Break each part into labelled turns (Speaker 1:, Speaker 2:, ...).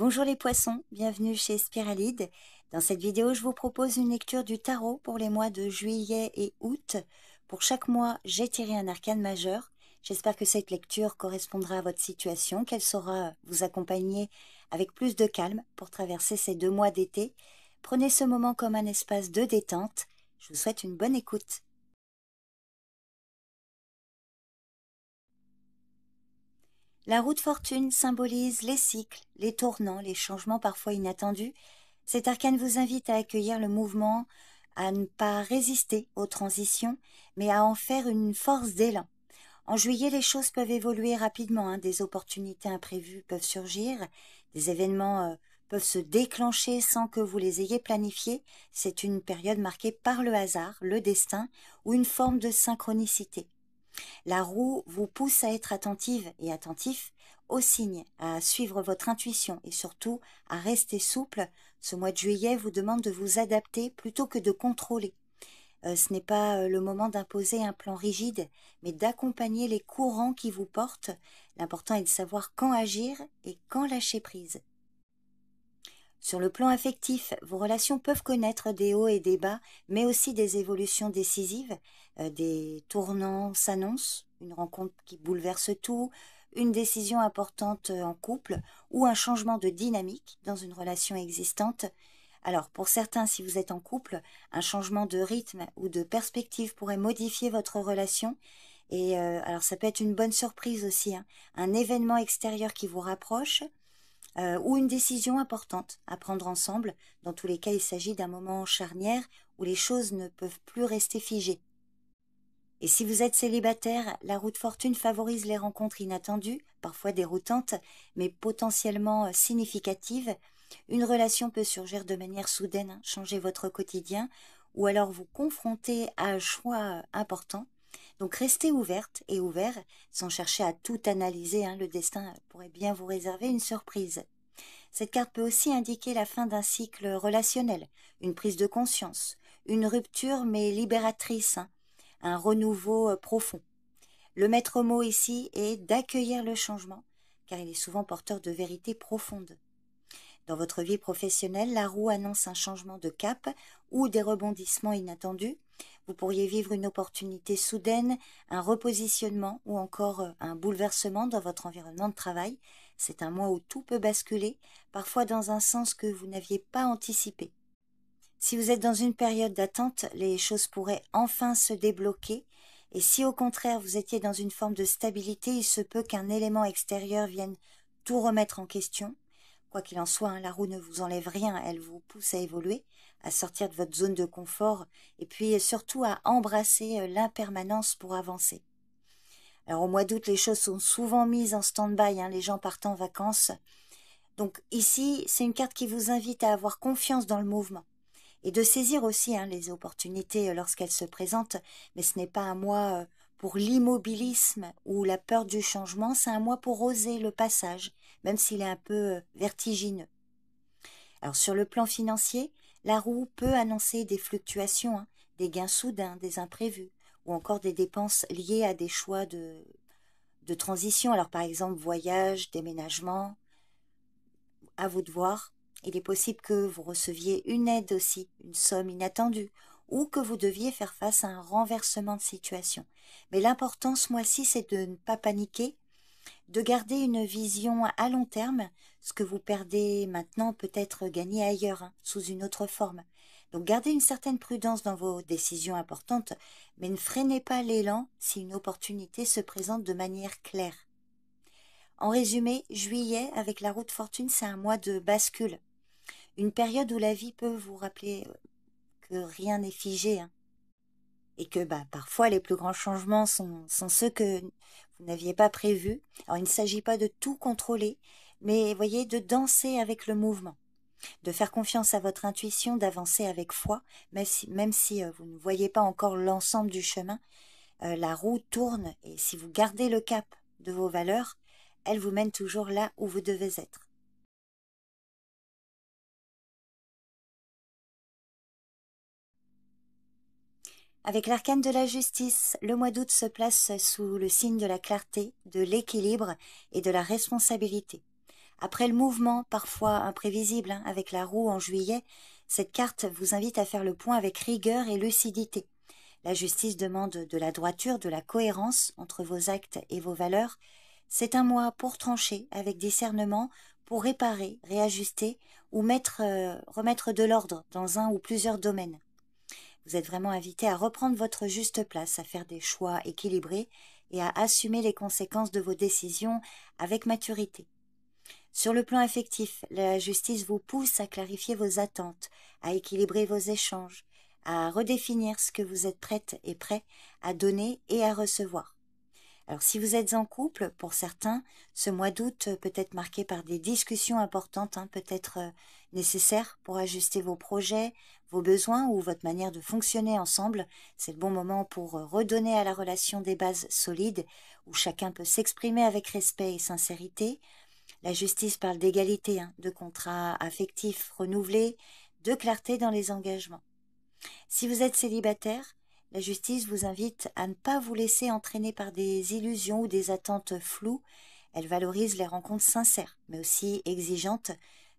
Speaker 1: Bonjour les poissons, bienvenue chez Spiralide. Dans cette vidéo, je vous propose une lecture du tarot pour les mois de juillet et août. Pour chaque mois, j'ai tiré un arcane majeur. J'espère que cette lecture correspondra à votre situation, qu'elle saura vous accompagner avec plus de calme pour traverser ces 2 mois d'été. Prenez ce moment comme un espace de détente. Je vous souhaite une bonne écoute. La roue de fortune symbolise les cycles, les tournants, les changements parfois inattendus. Cet arcane vous invite à accueillir le mouvement, à ne pas résister aux transitions, mais à en faire une force d'élan. En juillet, les choses peuvent évoluer rapidement, des opportunités imprévues peuvent surgir, des événements peuvent se déclencher sans que vous les ayez planifiés. C'est une période marquée par le hasard, le destin ou une forme de synchronicité. La roue vous pousse à être attentive et attentif aux signes, à suivre votre intuition et surtout à rester souple. Ce mois de juillet vous demande de vous adapter plutôt que de contrôler. Ce n'est pas le moment d'imposer un plan rigide, mais d'accompagner les courants qui vous portent. L'important est de savoir quand agir et quand lâcher prise. Sur le plan affectif, vos relations peuvent connaître des hauts et des bas, mais aussi des évolutions décisives. Des tournants s'annoncent, une rencontre qui bouleverse tout, une décision importante en couple ou un changement de dynamique dans une relation existante. Alors, pour certains, si vous êtes en couple, un changement de rythme ou de perspective pourrait modifier votre relation. Et alors, ça peut être une bonne surprise aussi, un événement extérieur qui vous rapproche, ou une décision importante à prendre ensemble. Dans tous les cas, il s'agit d'un moment charnière où les choses ne peuvent plus rester figées. Et si vous êtes célibataire, la roue de fortune favorise les rencontres inattendues, parfois déroutantes, mais potentiellement significatives. Une relation peut surgir de manière soudaine, changer votre quotidien, ou alors vous confronter à un choix important. Donc restez ouverte et ouvert, sans chercher à tout analyser. Le destin pourrait bien vous réserver une surprise. Cette carte peut aussi indiquer la fin d'un cycle relationnel, une prise de conscience, une rupture mais libératrice, un renouveau profond. Le maître mot ici est d'accueillir le changement, car il est souvent porteur de vérité profonde. Dans votre vie professionnelle, la roue annonce un changement de cap ou des rebondissements inattendus. Vous pourriez vivre une opportunité soudaine, un repositionnement ou encore un bouleversement dans votre environnement de travail. C'est un mois où tout peut basculer, parfois dans un sens que vous n'aviez pas anticipé. Si vous êtes dans une période d'attente, les choses pourraient enfin se débloquer. Et si au contraire vous étiez dans une forme de stabilité, il se peut qu'un élément extérieur vienne tout remettre en question. Quoi qu'il en soit, la roue ne vous enlève rien, elle vous pousse à évoluer, à sortir de votre zone de confort et puis surtout à embrasser l'impermanence pour avancer. Alors au mois d'août, les choses sont souvent mises en stand-by, les gens partent en vacances. Donc ici, c'est une carte qui vous invite à avoir confiance dans le mouvement et de saisir aussi les opportunités lorsqu'elles se présentent, mais ce n'est pas un mois pour l'immobilisme ou la peur du changement, c'est un mois pour oser le passage, même s'il est un peu vertigineux. Alors sur le plan financier, la roue peut annoncer des fluctuations, des gains soudains, des imprévus, ou encore des dépenses liées à des choix de transition. Alors par exemple, voyage, déménagement, à vous de voir. Il est possible que vous receviez une aide aussi, une somme inattendue, ou que vous deviez faire face à un renversement de situation. Mais l'important ce mois-ci, c'est de ne pas paniquer, de garder une vision à long terme. Ce que vous perdez maintenant peut être gagné ailleurs, sous une autre forme. Donc gardez une certaine prudence dans vos décisions importantes, mais ne freinez pas l'élan si une opportunité se présente de manière claire. En résumé, juillet, avec la roue de fortune, c'est un mois de bascule. Une période où la vie peut vous rappeler que rien n'est figé. Et que parfois les plus grands changements sont ceux que vous n'aviez pas prévus. Alors il ne s'agit pas de tout contrôler, mais voyez, de danser avec le mouvement, de faire confiance à votre intuition, d'avancer avec foi, même si vous ne voyez pas encore l'ensemble du chemin. La roue tourne et si vous gardez le cap de vos valeurs, elle vous mène toujours là où vous devez être. Avec l'arcane de la justice, le mois d'août se place sous le signe de la clarté, de l'équilibre et de la responsabilité. Après le mouvement, parfois imprévisible, hein, avec la roue en juillet, cette carte vous invite à faire le point avec rigueur et lucidité. La justice demande de la droiture, de la cohérence entre vos actes et vos valeurs. C'est un mois pour trancher avec discernement, pour réparer, réajuster ou remettre de l'ordre dans un ou plusieurs domaines. Vous êtes vraiment invité à reprendre votre juste place, à faire des choix équilibrés et à assumer les conséquences de vos décisions avec maturité. Sur le plan affectif, la justice vous pousse à clarifier vos attentes, à équilibrer vos échanges, à redéfinir ce que vous êtes prête et prêt à donner et à recevoir. Alors si vous êtes en couple, pour certains, ce mois d'août peut être marqué par des discussions importantes, hein, peut-être nécessaires pour ajuster vos projets, vos besoins ou votre manière de fonctionner ensemble. C'est le bon moment pour redonner à la relation des bases solides, où chacun peut s'exprimer avec respect et sincérité. La justice parle d'égalité, hein, de contrats affectifs renouvelés, de clarté dans les engagements. Si vous êtes célibataire, la justice vous invite à ne pas vous laisser entraîner par des illusions ou des attentes floues. Elle valorise les rencontres sincères, mais aussi exigeantes.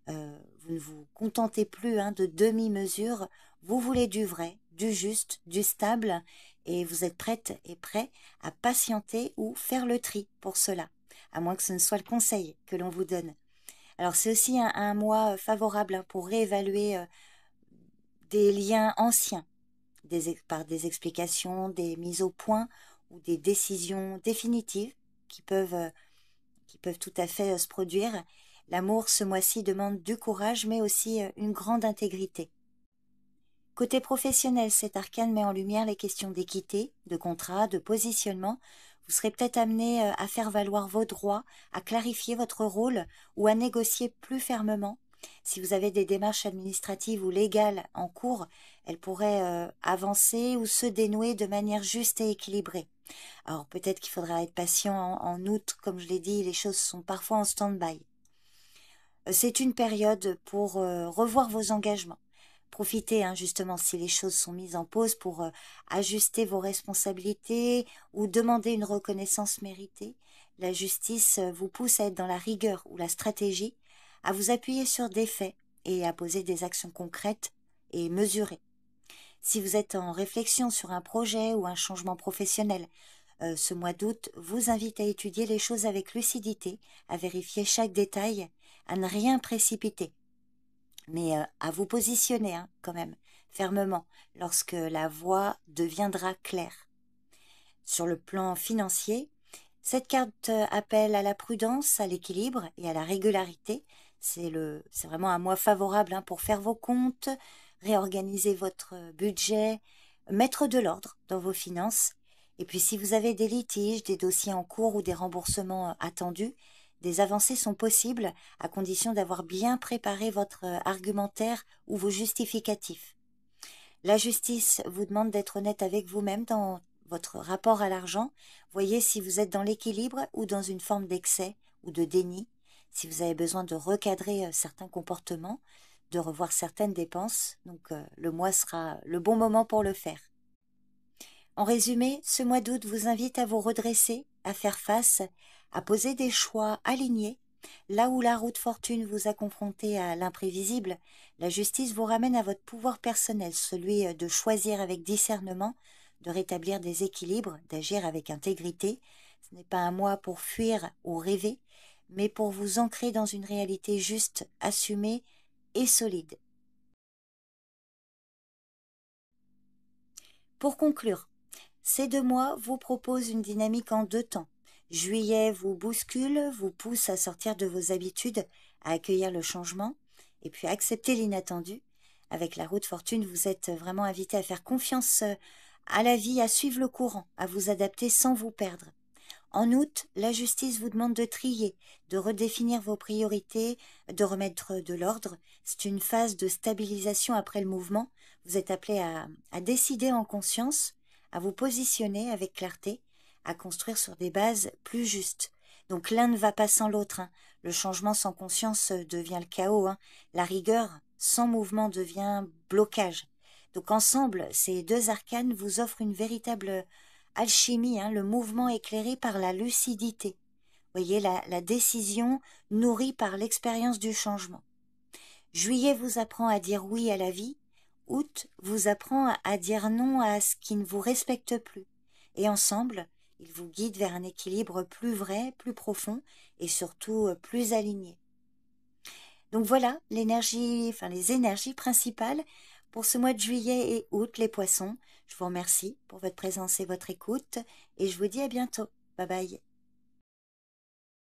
Speaker 1: Vous ne vous contentez plus, hein, de demi-mesures. Vous voulez du vrai, du juste, du stable, et vous êtes prête et prêt à patienter ou faire le tri pour cela, à moins que ce ne soit le conseil que l'on vous donne. Alors c'est aussi un mois favorable, hein, pour réévaluer des liens anciens, par des explications, des mises au point ou des décisions définitives qui peuvent tout à fait se produire. L'amour ce mois-ci demande du courage mais aussi une grande intégrité. Côté professionnel, cet arcane met en lumière les questions d'équité, de contrat, de positionnement. Vous serez peut-être amené à faire valoir vos droits, à clarifier votre rôle ou à négocier plus fermement. Si vous avez des démarches administratives ou légales en cours, elles pourraient avancer ou se dénouer de manière juste et équilibrée. Alors peut-être qu'il faudra être patient en août, comme je l'ai dit, les choses sont parfois en stand-by. C'est une période pour revoir vos engagements. Profitez, hein, justement, si les choses sont mises en pause pour ajuster vos responsabilités ou demander une reconnaissance méritée. La justice vous pousse à être dans la rigueur ou la stratégie, à vous appuyer sur des faits et à poser des actions concrètes et mesurées. Si vous êtes en réflexion sur un projet ou un changement professionnel, ce mois d'août vous invite à étudier les choses avec lucidité, à vérifier chaque détail, à ne rien précipiter, mais à vous positionner, hein, quand même, fermement, lorsque la voie deviendra claire. Sur le plan financier, cette carte appelle à la prudence, à l'équilibre et à la régularité. C'est vraiment un mois favorable, hein, pour faire vos comptes, réorganiser votre budget, mettre de l'ordre dans vos finances. Et puis si vous avez des litiges, des dossiers en cours ou des remboursements attendus, des avancées sont possibles à condition d'avoir bien préparé votre argumentaire ou vos justificatifs. La justice vous demande d'être honnête avec vous-même dans votre rapport à l'argent. Voyez si vous êtes dans l'équilibre ou dans une forme d'excès ou de déni. Si vous avez besoin de recadrer certains comportements, de revoir certaines dépenses, donc le mois sera le bon moment pour le faire. En résumé, ce mois d'août vous invite à vous redresser, à faire face, à poser des choix alignés. Là où la roue de fortune vous a confronté à l'imprévisible, la justice vous ramène à votre pouvoir personnel, celui de choisir avec discernement, de rétablir des équilibres, d'agir avec intégrité. Ce n'est pas un mois pour fuir ou rêver, mais pour vous ancrer dans une réalité juste, assumée et solide. Pour conclure, ces 2 mois vous proposent une dynamique en 2 temps. Juillet vous bouscule, vous pousse à sortir de vos habitudes, à accueillir le changement et puis à accepter l'inattendu. Avec la roue de fortune, vous êtes vraiment invité à faire confiance à la vie, à suivre le courant, à vous adapter sans vous perdre. En août, la justice vous demande de trier, de redéfinir vos priorités, de remettre de l'ordre. C'est une phase de stabilisation après le mouvement. Vous êtes appelé à décider en conscience, à vous positionner avec clarté, à construire sur des bases plus justes. Donc l'un ne va pas sans l'autre, hein. Le changement sans conscience devient le chaos, hein. La rigueur sans mouvement devient blocage. Donc ensemble, ces 2 arcanes vous offrent une véritable alchimie, hein, le mouvement éclairé par la lucidité. Voyez, la décision nourrie par l'expérience du changement. Juillet vous apprend à dire oui à la vie. Août vous apprend à dire non à ce qui ne vous respecte plus. Et ensemble, ils vous guident vers un équilibre plus vrai, plus profond et surtout plus aligné. Donc voilà les énergies principales pour ce mois de juillet et août, les poissons. Je vous remercie pour votre présence et votre écoute et je vous dis à bientôt. Bye bye.